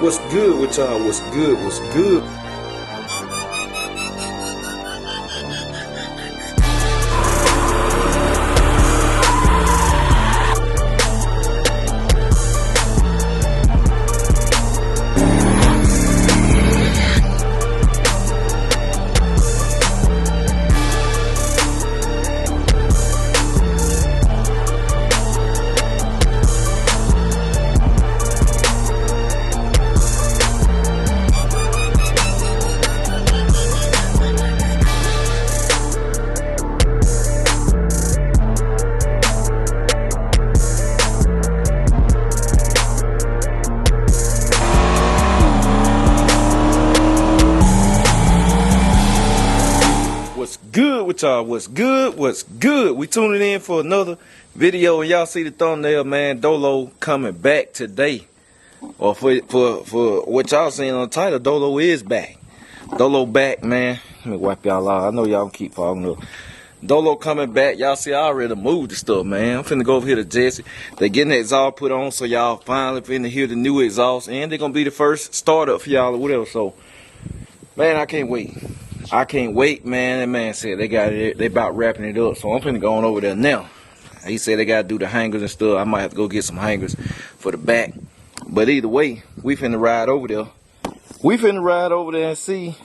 What's good with y'all? What's good? What's good? What's good with y'all? What's good? What's good? We tuning in for another video, and y'all see the thumbnail, man. Dolo coming back today, or for what y'all seeing on the title. Dolo is back. Dolo back, man. Let me wipe y'all out. I know y'all keep following up. Dolo coming back. Y'all see I already moved the stuff, man. I'm finna go over here to Jesse. They getting the exhaust put on, so y'all finally finna hear the new exhaust, and they're gonna be the first startup for y'all or whatever. So, man, I can't wait. I can't wait, man. That man said they got it. They about wrapping it up. So I'm finna go on over there now. He said they gotta do the hangers and stuff. I might have to go get some hangers for the back. But either way, we finna ride over there. We finna ride over there and see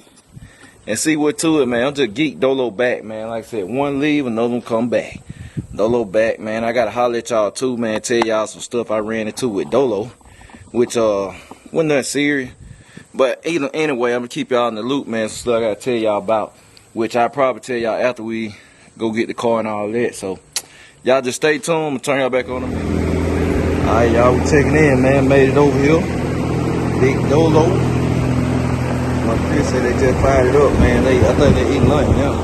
what to it, man. I'm just geek Dolo back, man. Like I said, one leave, another one come back. Dolo back, man. I gotta holler at y'all too, man. Tell y'all some stuff I ran into with Dolo, which wasn't that serious. But anyway, I'm gonna keep y'all in the loop, man. Some stuff I gotta tell y'all about, which I'll probably tell y'all after we go get the car and all that. So y'all just stay tuned. I'm gonna turn y'all back on them. Alright, y'all, we checking in, man. Made it over here. Big Dolo. My Chris said they just fired it up, man. I think they eating lunch now.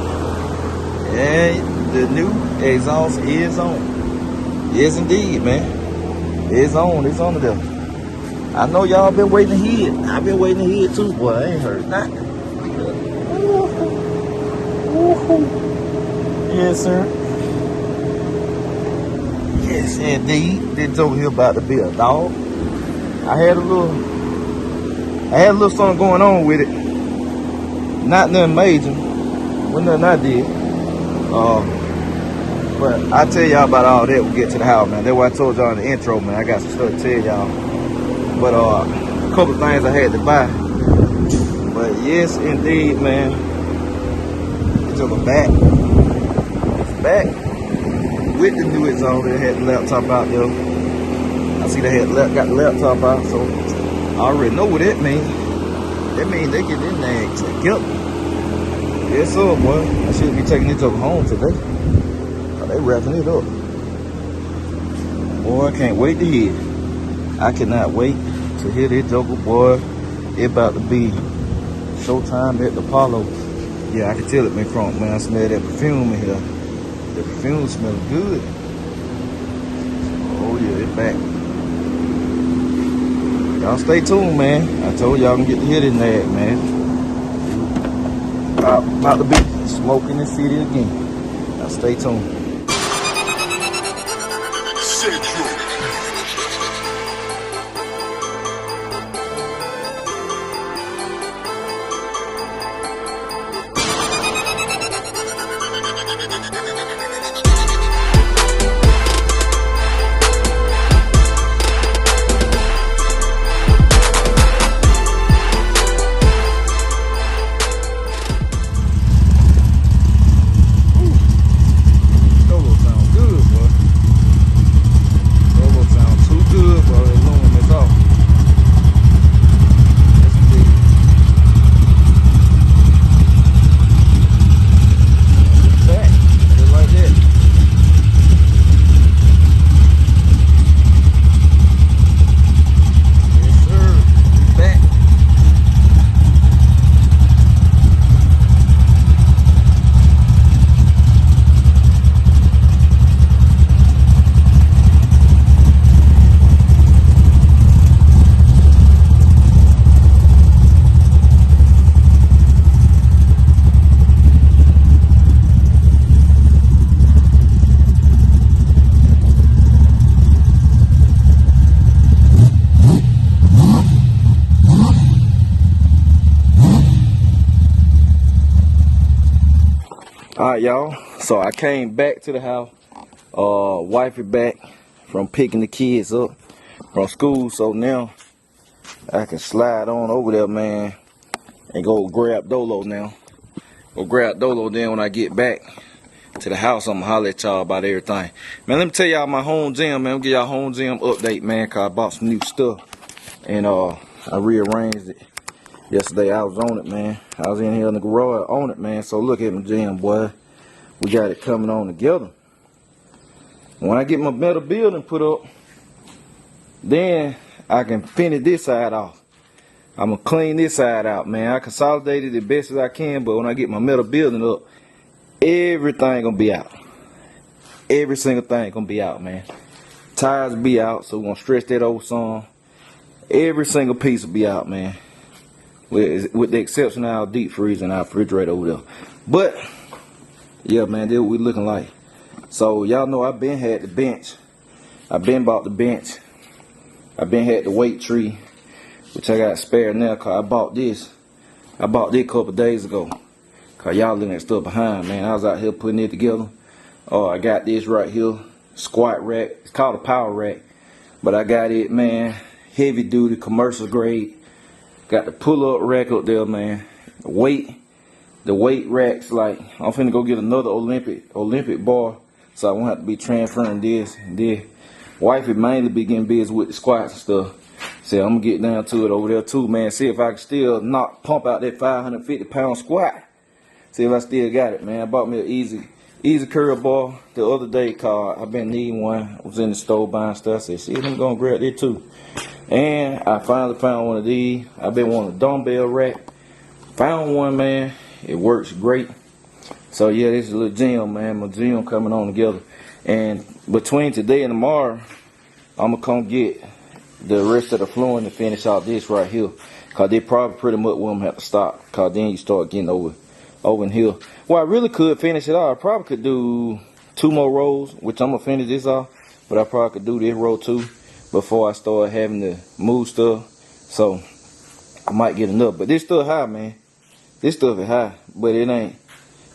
And the new exhaust is on. Yes, indeed, man. It's on. It's on there. I know y'all been waiting to hear it. I've been waiting to hear it too, boy. I ain't heard nothing. Yes, sir. Yes, indeed. This over here about to be a dog. I had a little something going on with it. Not nothing major. Wasn't nothing I did. But I'll tell y'all about all that when we get to the house, man. That's what I told y'all in the intro, man. I got some stuff to tell y'all. But a couple things I had to buy. But yes, indeed, man. It's on the back. It's back with the new exhaust. They had the laptop out there. I see they got the laptop out, so I already know what that means. That means they get in there together. Yes, sir, boy. I should be taking it over home today. They wrapping it up. Boy, I can't wait to hear it. I cannot wait to hear this joker, boy. It about to be showtime at the Apollo. Yeah, I can tell it been from, man. I smell that perfume in here. The perfume smells good. Oh yeah, it's back. Y'all stay tuned, man. I told y'all gonna get to hear this nag, man. About to be smoking the city again. Now stay tuned. Alright, y'all. So I came back to the house. Wifey back from picking the kids up from school. So now I can slide on over there, man, and go grab Dolo now. Go grab Dolo. Then when I get back to the house, I'm gonna holler at y'all about everything. Man, let me tell y'all my home gym, man. I'm gonna give y'all home gym update, man, cause I bought some new stuff. And I rearranged it. Yesterday I was on it, man. I was in here in the garage on it, man. So look at my gym, boy. We got it coming on together. When I get my metal building put up, then I can finish this side off. I'm gonna clean this side out, man. I consolidated it best as I can, but when I get my metal building up, everything gonna be out. Every single thing gonna be out, man. Tires will be out, so we're gonna stretch that over some. Every single piece will be out, man. With the exception of our deep freeze and our refrigerator over there. But yeah, man, that's what we looking like. So y'all know I been had the bench. I been bought the bench. I been had the weight tree, which I got spare now, cause I bought this. I bought this a couple days ago. Cause y'all looking at stuff behind, man. I was out here putting it together. I got this right here, squat rack. It's called a power rack, but I got it, man, heavy duty, commercial grade. Got the pull up rack up there, man. The weight racks, like I'm finna go get another Olympic bar, so I won't have to be transferring this. And then wifey mainly be getting busy with the squats and stuff. So I'm gonna get down to it over there too, man. See if I can still pump out that 550-pound squat. See if I still got it, man. I bought me an easy curl bar the other day, cause I've been needing one. I was in the store buying stuff. I said, shit, I'm gonna grab it too. And I finally found one of these. I've been wanting a dumbbell rack. Found one, man. It works great. So yeah, this is a little gym, man. My gym coming on together. And between today and tomorrow, I'm gonna come get the rest of the flooring to finish out this right here. Cause they probably pretty much will have to stop. Cause then you start getting over in here. Well, I really could finish it off. I probably could do 2 more rows, which I'm gonna finish this off. But I probably could do this row too before I start having to move stuff. So I might get enough. But this stuff high, man. This stuff is high, but it ain't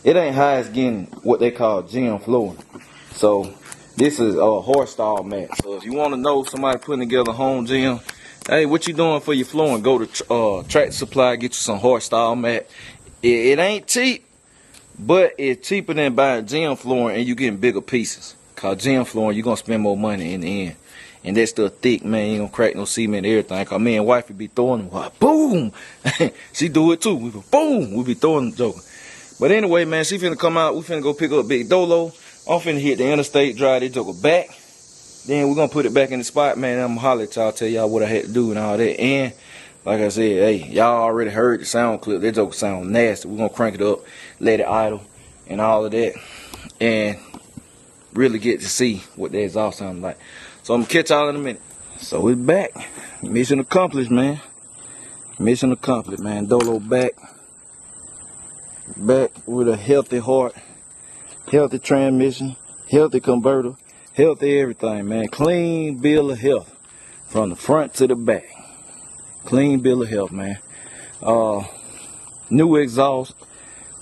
high as getting what they call gym flooring. So this is a horse stall mat. So if you want to know somebody putting together a home gym, hey, what you doing for your flooring? Go to Tractor Supply, get you some horse stall mat. It ain't cheap, but it's cheaper than buying gym flooring, and you getting bigger pieces. Cause gym flooring, you're gonna spend more money in the end. And that stuff thick, man. You ain't gonna crack no cement and everything. Cause me and wifey be throwing them. Boom! She do it too. We go boom! We be throwing them joking. But anyway, man, she finna come out. We finna go pick up Big Dolo. I'm finna hit the interstate, drive this joker back. Then we're gonna put it back in the spot, man. I'm gonna holler at y'all, tell y'all what I had to do and all that. And like I said, hey, y'all already heard the sound clip. That joker sound nasty. We're gonna crank it up, let it idle, and all of that. And really get to see what the exhaust sounds like. So I'm gonna catch y'all in a minute. So we're back. Mission accomplished, man. Mission accomplished, man. Dolo back. Back with a healthy heart, healthy transmission, healthy converter, healthy everything, man. Clean bill of health from the front to the back. Clean bill of health, man. New exhaust.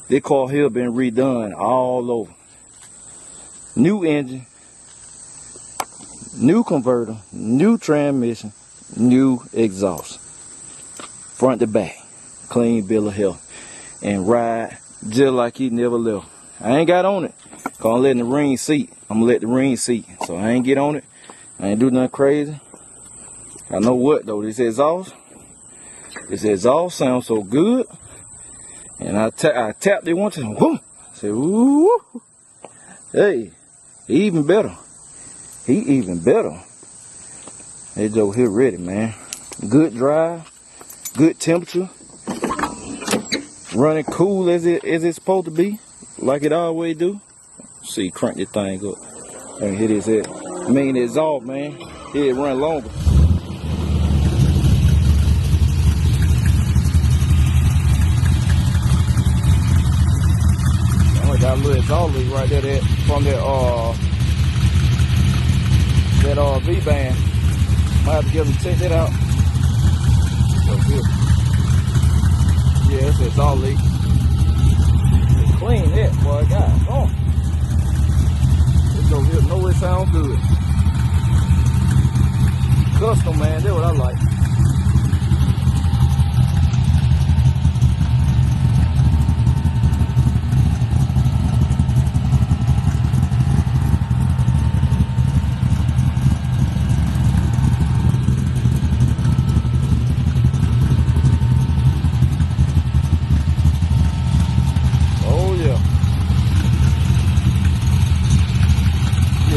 This car here been redone all over. New engine. New converter, new transmission, new exhaust. Front to back. Clean bill of health. And ride just like he never left. I ain't got on it. Cause I'm letting the ring seat. I'm gonna let the ring seat. So I ain't get on it. I ain't do nothing crazy. I know what though, this exhaust sounds so good. And I tapped it once and whoo. I said, ooh. Hey, even better. He even better. That joke here ready, man. Good drive, good temperature, running cool as it's supposed to be, like it always do. See, crank this thing up. And hit his head. I mean, it's off, man. Here it run longer. I got a little exhaust leak right there from that V-band. Might have to give them check that out. So good. Yeah, it's exhaust leak. It's clean that, boy. God sound good. Custom, man, that's what I like.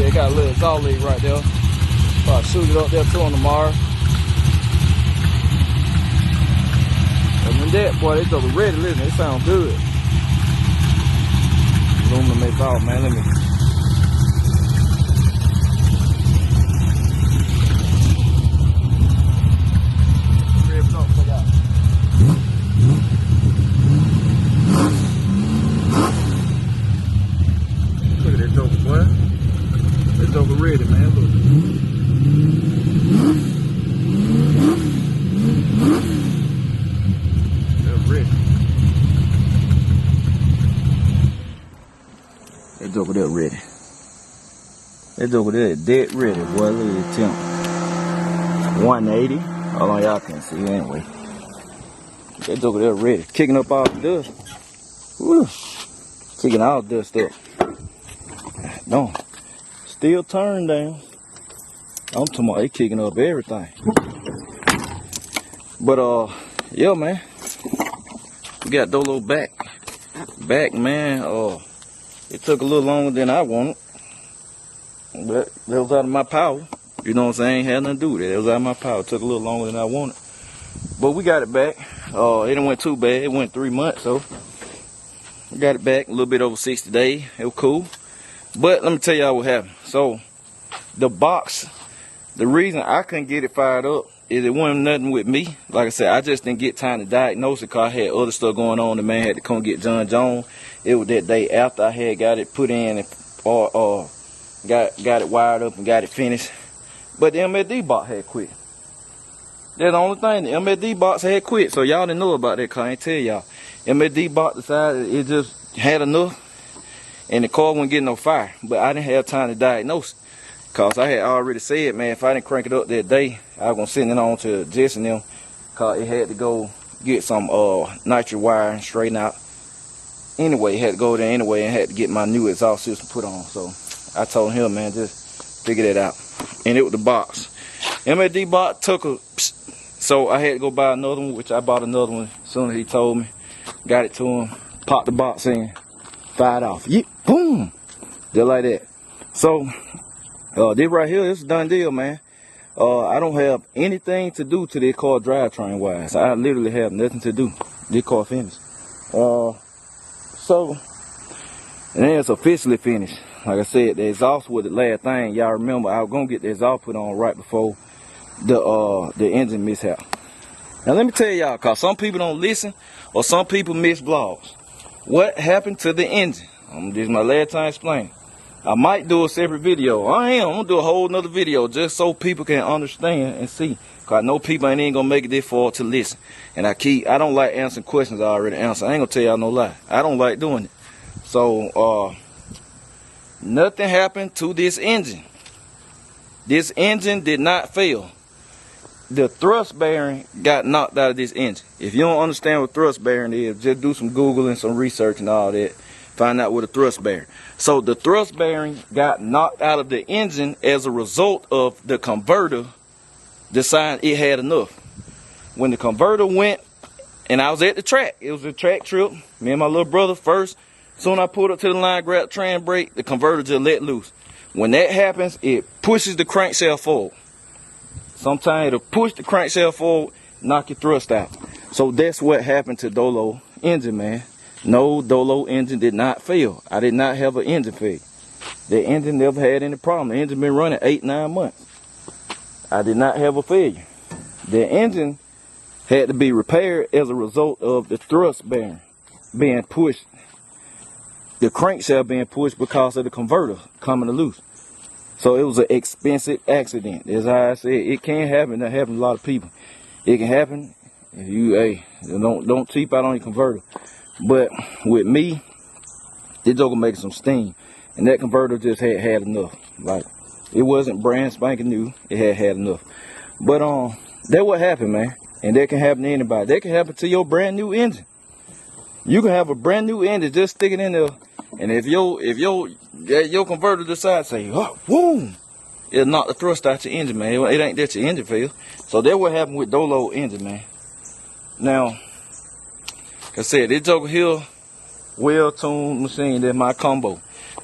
It got a little exhaust leak right there. I'll shoot it up there to him tomorrow. And then that, boy, they double ready, listen, it sound good. Aluminum exhaust, man, let me. Rev it up, check out. Look at that dope, boy. It's overrated, man. Look. They're ready. It's over there ready. It's over there dead ready, boy. Look at the temp. 180. Hold on, y'all can't see anyway. It's over there ready. Kicking up all the dust. Woo. Kicking all the dust up. No. Still turned down. I'm talking about they kicking up everything. But yeah, man. We got Dolo back. Back, man. It took a little longer than I wanted. But that was out of my power. You know what I'm saying? Had nothing to do with it. It was out of my power. It took a little longer than I wanted. But we got it back. It didn't went too bad. It went 3 months, so we got it back a little bit over 60 days. It was cool. But let me tell y'all what happened. So the box, the reason I couldn't get it fired up is it wasn't nothing with me. Like I said, I just didn't get time to diagnose it because I had other stuff going on. The man had to come get John Jones. It was that day after I had got it put in and got it wired up and got it finished. But the MSD box had quit. That's the only thing. The MSD box had quit. So y'all didn't know about that because I ain't tell y'all. MSD box decided it just had enough. And the car wasn't getting no fire, but I didn't have time to diagnose it. Cause I had already said, man, if I didn't crank it up that day, I was gonna send it on to Jess and them. Cause it had to go get some nitric wire and straighten out. Anyway, it had to go there anyway and had to get my new exhaust system put on. So I told him, man, just figure that out. And it was the box. MSD box took a, so I had to go buy another one, which I bought another one as soon as he told me. Got it to him, popped the box in. Fired off. Yeah, boom. Just like that. So, this right here, it's a done deal, man. I don't have anything to do to this car drivetrain wise. I literally have nothing to do. This car finished. So, and then it's officially finished. Like I said, the exhaust was the last thing. Y'all remember, I was gonna get the exhaust put on right before the engine mishap. Now let me tell y'all, cause some people don't listen or some people miss vlogs. What happened to the engine? This is my last time explaining. I might do a separate video. I'm gonna do a whole nother video just so people can understand and see. Cause I know people ain't even gonna make it this far to listen. And I don't like answering questions I already answered. I ain't gonna tell y'all no lie. I don't like doing it. So nothing happened to this engine. This engine did not fail. The thrust bearing got knocked out of this engine. If you don't understand what thrust bearing is, just do some Google and some research and all that. Find out what a thrust bearing. So the thrust bearing got knocked out of the engine as a result of the converter deciding it had enough. When the converter went, and I was at the track. It was a track trip. Me and my little brother first. Soon I pulled up to the line, grabbed the tram brake, the converter just let loose. When that happens, it pushes the crankshaft forward. Sometimes it'll push the crankshaft forward, knock your thrust out. So that's what happened to Dolo engine, man. No, Dolo engine did not fail. I did not have an engine failure. The engine never had any problem. The engine been running 8-9 months. I did not have a failure. The engine had to be repaired as a result of the thrust bearing being pushed. The crankshaft being pushed because of the converter coming loose. So it was an expensive accident. As I said, it can happen. That happens to a lot of people. It can happen if you don't cheap out on your converter. But with me, this joker making some steam, and that converter just had enough. Like It wasn't brand spanking new. It had enough. But that what happened, man. And that can happen to anybody. That can happen to your brand new engine. You can have a brand new engine, just stick it in there, and if your converter decides to say, oh, boom, it'll knock the thrust out your engine, man. It ain't that your engine fail. So that's what happened with Dolo engine, man. Now, like I said, this joker here, well-tuned machine. That's my combo.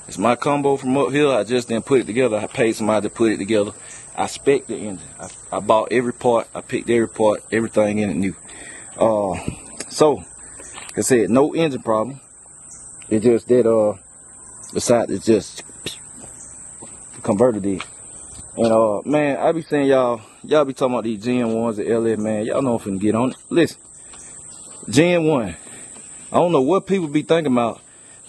It's my combo from up here. I just didn't put it together. I paid somebody to put it together. I spec'd the engine. I bought every part. I picked every part, everything in it new. So, like I said, no engine problem. It's just that the side is just converted it. And man, I be saying y'all be talking about these Gen 1s and LS, man. Y'all know I'm finna get on it. Listen, Gen 1. I don't know what people be thinking about.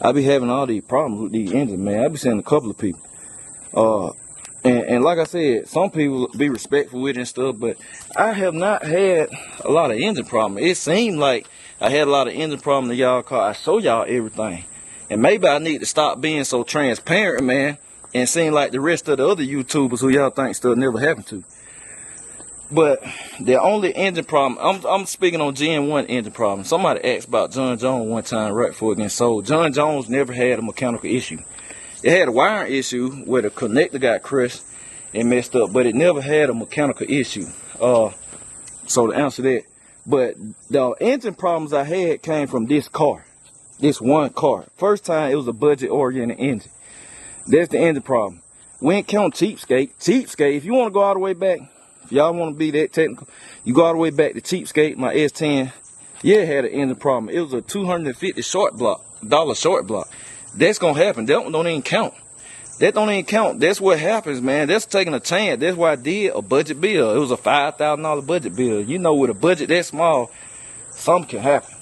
I be having all these problems with these engines, man. I be seeing a couple of people. And like I said, some people be respectful with it and stuff, but I have not had a lot of engine problems. It seemed like I had a lot of engine problems in y'all car. I show y'all everything. And maybe I need to stop being so transparent, man, and seem like the rest of the other YouTubers who y'all think stuff never happened to. But the only engine problem, I'm speaking on Gen 1 engine problem. Somebody asked about John Jones one time right before it got sold. John Jones never had a mechanical issue. It had a wiring issue where the connector got crushed and messed up, but it never had a mechanical issue. So to answer that, but the engine problems I had came from this car, this one car. First time it was a budget-oriented engine. That's the engine problem. We ain't count cheapskate. Cheapskate, if you want to go all the way back, if y'all want to be that technical, you go all the way back to cheapskate. My S10, yeah, it had an engine problem. It was a $250 short block. That's gonna happen. That don't even count. That don't even count. That's what happens, man. That's taking a chance. That's why I did a budget bill. It was a $5,000 budget bill. You know, with a budget that small, something can happen.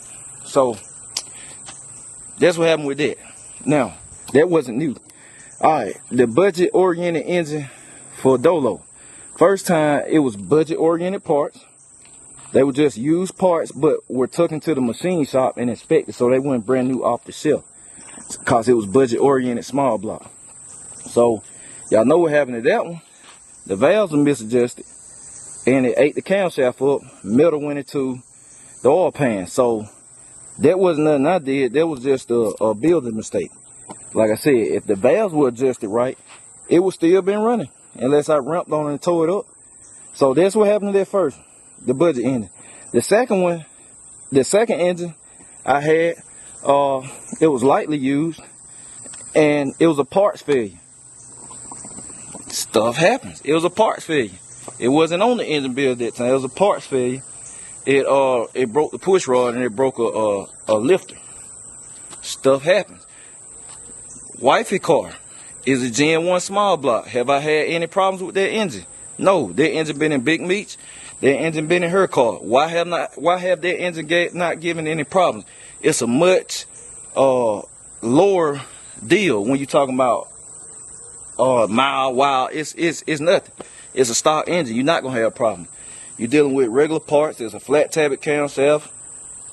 So that's what happened with that. Now, that wasn't new. All right, the budget-oriented engine for Dolo. First time, it was budget-oriented parts. They were just used parts, but were taken to the machine shop and inspected, so they went brand new off the shelf. Because it was budget-oriented small block. So, y'all know what happened to that one. The valves were misadjusted, and it ate the camshaft up. Metal went into the oil pan. So, that wasn't nothing I did. That was just a building mistake. Like I said, if the valves were adjusted right, it would still been running. Unless I ramped on it and tore it up. So, that's what happened to that first. The budget engine. The second one, the second engine I had, it was lightly used, and it was a parts failure. Stuff happens. It was a parts failure. It wasn't on the engine build that time. It was a parts failure. It broke the push rod and it broke a lifter. Stuff happens. Wifey car is a Gen 1 small block. Have I had any problems with that engine? No. That engine been in Big Meats. That engine been in her car. Why have that engine not given any problems? It's a much lower deal when you're talking about mile, wow. It's nothing. It's a stock engine. You're not gonna have a problem. You're dealing with regular parts. There's a flat tablet camshaft.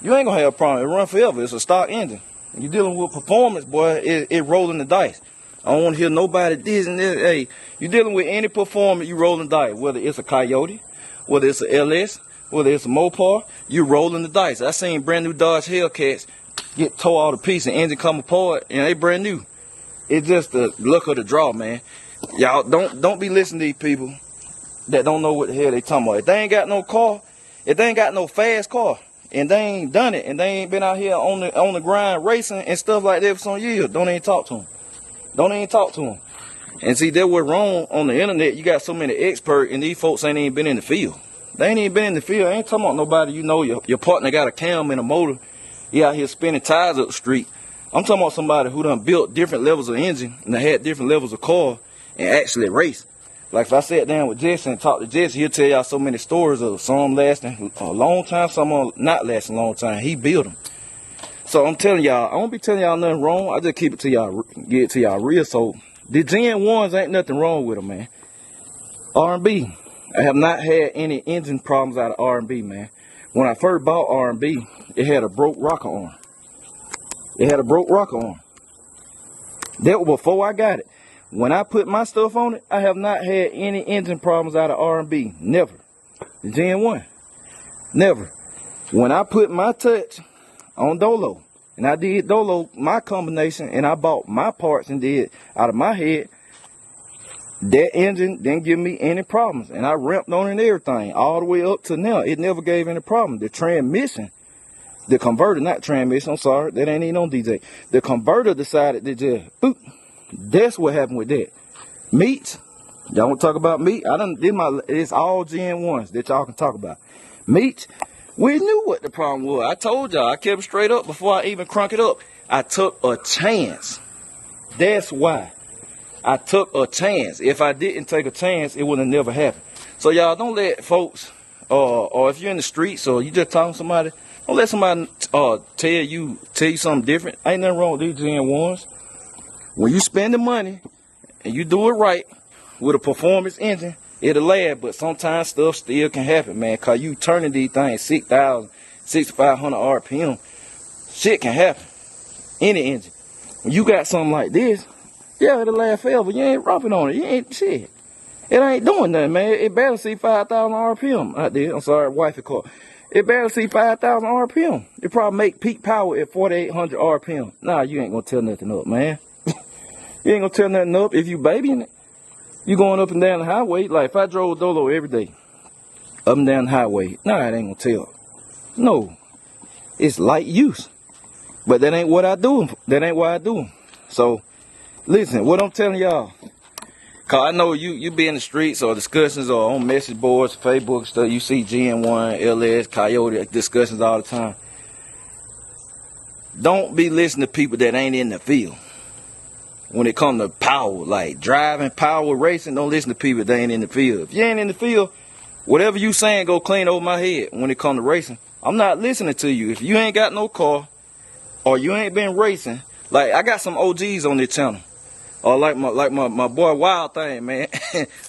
You ain't gonna have a problem. It run forever. It's a stock engine. You're dealing with performance, boy. It rolling the dice. I don't want to hear nobody this and this. Hey, you're dealing with any performance, you rolling the dice. Whether it's a Coyote, whether it's a LS, whether it's a Mopar, you rolling the dice. I seen brand new Dodge Hellcats get tore all to pieces and engine come apart and they brand new. It's just the luck of the draw, man. Y'all don't be listening to these people that don't know what the hell they talking about. If they ain't got no car, if they ain't got no fast car, and they ain't done it, and they ain't been out here on the grind racing and stuff like that for some years, don't even talk to them. Don't even talk to them. And see, that was wrong on the internet. You got so many experts, and these folks ain't even been in the field. They ain't even been in the field. I ain't talking about nobody, you know, your partner got a cam and a motor. He out here spinning tires up the street. I'm talking about somebody who done built different levels of engine and had different levels of car and actually race. Like if I sat down with Jesse and talked to Jesse, he'll tell y'all so many stories of some lasting a long time, some not lasting a long time. He built them. So I'm telling y'all, I won't be telling y'all nothing wrong. I just keep it to y'all, get it to y'all real. So the Gen 1s ain't nothing wrong with them, man. R&B. I have not had any engine problems out of R&B, man. When I first bought R&B, it had a broke rocker arm. It had a broke rocker arm. That was before I got it. when I put my stuff on it, I have not had any engine problems out of R&B. Never. The Gen 1. Never. When I put my touch on Dolo, and I did Dolo, my combination, and I bought my parts and did out of my head, that engine didn't give me any problems. And I ramped on it and everything, all the way up to now. It never gave any problem. The transmission, the converter, not transmission, I'm sorry, that ain't even on DJ. The converter decided to just, boop. That's what happened with that. Meats, y'all want to talk about meat? I done did it's all Gen 1s that y'all can talk about. Meats, we knew what the problem was. I told y'all, I kept it straight up before I even crunk it up. I took a chance. That's why. I took a chance. If I didn't take a chance, it would have never happened. So y'all don't let folks, or if you're in the streets or you just talking to somebody, don't let somebody tell you something different. Ain't nothing wrong with these Gen 1s. When you spend the money and you do it right with a performance engine, it'll last. But sometimes stuff still can happen, man. Cause you turning these things 6,000, 6,500 RPM, shit can happen. Any engine. When you got something like this, yeah, it'll last forever. You ain't rubbing on it. You ain't shit. It ain't doing nothing, man. It barely see 5,000 RPM out there. I'm sorry, wifey called. It barely see 5,000 RPM. It probably make peak power at 4,800 RPM. Nah, you ain't gonna tear nothing up, man. You ain't gonna tear nothing up if you babying it. You going up and down the highway. Like if I drove Dolo every day, up and down the highway, nah, it ain't gonna tell. No, it's light use. But that ain't what I do. That ain't what I do. So, listen, what I'm telling y'all, cause I know you be in the streets or discussions or on message boards, Facebook stuff. You see Gen 1, LS, Coyote discussions all the time. Don't be listening to people that ain't in the field. When it comes to power, like driving, power, racing, don't listen to people that ain't in the field. If you ain't in the field, whatever you saying go clean over my head when it comes to racing. I'm not listening to you. If you ain't got no car or you ain't been racing, like I got some OGs on this channel. Or like my boy Wild Thing, man.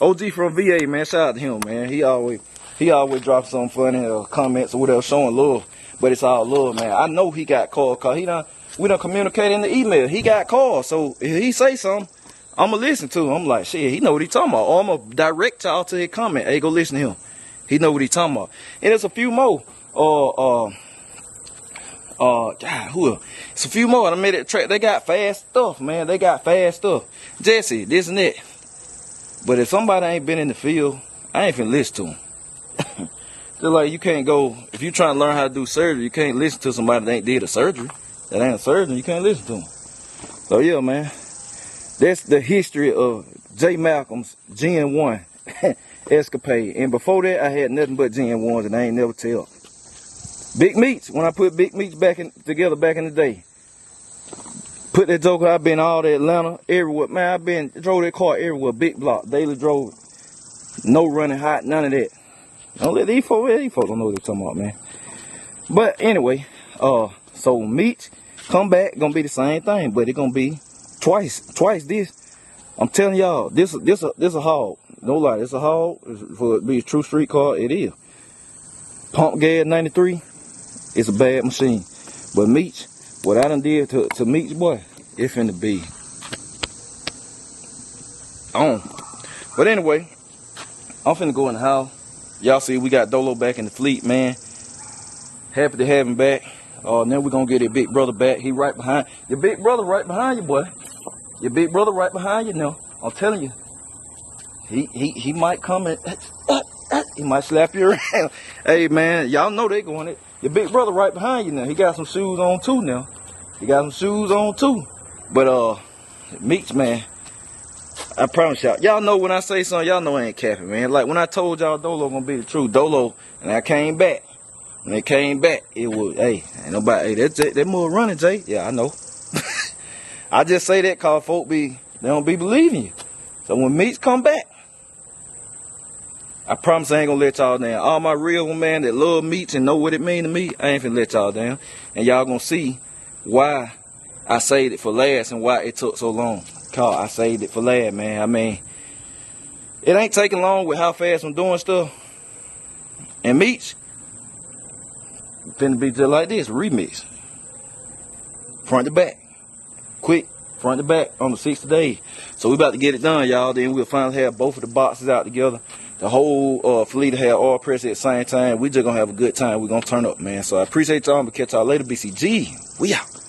OG from VA, man. Shout out to him, man. He always drops some funny comments or whatever, showing love. But it's all love, man. I know he got called cause we done communicate in the email. He got called, so if he say something, I'ma listen to him. I'm like, shit, he know what he talking about. Or I'ma direct y'all to his comment. Hey, go listen to him. He know what he talking about. And there's a few more. God, who else? It's a few more. I made it track. They got fast stuff, man. They got fast stuff. Jesse, this and that. But if somebody ain't been in the field, I ain't finna listen to him. Just like you can't go, if you trying to learn how to do surgery, you can't listen to somebody that ain't did a surgery. That ain't a surgeon, you can't listen to him. So yeah, man. That's the history of Jmalcom's Gen 1 escapade. And before that, I had nothing but Gen 1s and I ain't never tell. Big Meats, when I put Big Meats together back in the day. Put that joker, I've been all to Atlanta, everywhere. Man, drove that car everywhere, big block, daily drove. No running hot, none of that. Don't let these folks don't know what they're talking about, man. But anyway, so Meats come back, gonna be the same thing, but it gonna be twice this. I'm telling y'all, this a hog. No lie, it's a hog. For it to be a true street car, it is. Pump gas 93, it's a bad machine. But Meats, what I done did to Meats, boy, it finna be on. But anyway, I'm finna go in the house. Y'all see we got Dolo back in the fleet, man. Happy to have him back. Now we're gonna get his big brother back. He right behind. Your big brother right behind you, boy. Your big brother right behind you now. I'm telling you. He might come and he might slap you around. Hey man, y'all know they going it. Your big brother right behind you now. He got some shoes on too now. He got some shoes on too. But Meats, man, I promise y'all know when I say something, y'all know I ain't capping, man. Like when I told y'all Dolo gonna be the truth, Dolo, and I came back. When they came back, it was, hey, ain't nobody, hey, that move running, Jay. Yeah, I know. I just say that cause folk they don't be believing you. So when Meats come back, I promise I ain't gonna let y'all down. All my real man that love Meats and know what it mean to me, I ain't finna let y'all down. And y'all gonna see why I saved it for last and why it took so long. Cause I saved it for last, man. I mean, it ain't taking long with how fast I'm doing stuff. And Meats finna be just like this, remix. Front to back. Quick, front to back on the 60 days. So we about to get it done, y'all. Then we'll finally have both of the boxes out together. The whole fleet have all press at the same time. We just gonna have a good time. We're gonna turn up, man. So I appreciate y'all. I'm gonna catch y'all later. BCG. We out.